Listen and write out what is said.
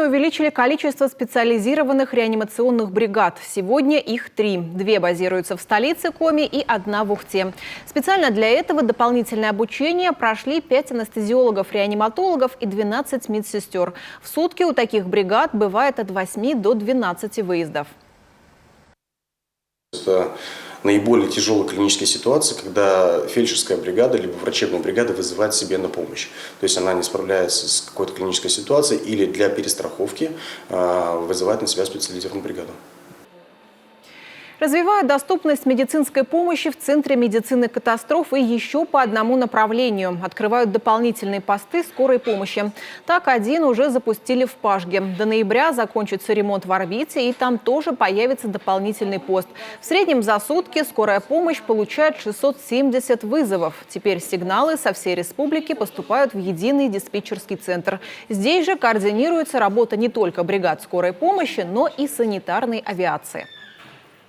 увеличили количество специализированных реанимационных бригад. Сегодня их 3. 2 базируются в столице Коми и 1 в Ухте. Специально для этого дополнительное обучение прошли 5 анестезиологов-реаниматологов и 12 медсестер. В сутки у таких бригад бывает от 8 до 12 выездов. Это наиболее тяжелая клиническая ситуация, когда фельдшерская бригада либо врачебная бригада вызывает себе на помощь. То есть она не справляется с какой-то клинической ситуацией или для перестраховки вызывает на себя специализированную бригаду. Развивают доступность медицинской помощи в Центре медицины катастроф и еще по одному направлению. Открывают дополнительные посты скорой помощи. Так, один уже запустили в Пашге. До ноября закончится ремонт в Орбите, и там тоже появится дополнительный пост. В среднем за сутки скорая помощь получает 670 вызовов. Теперь сигналы со всей республики поступают в единый диспетчерский центр. Здесь же координируется работа не только бригад скорой помощи, но и санитарной авиации.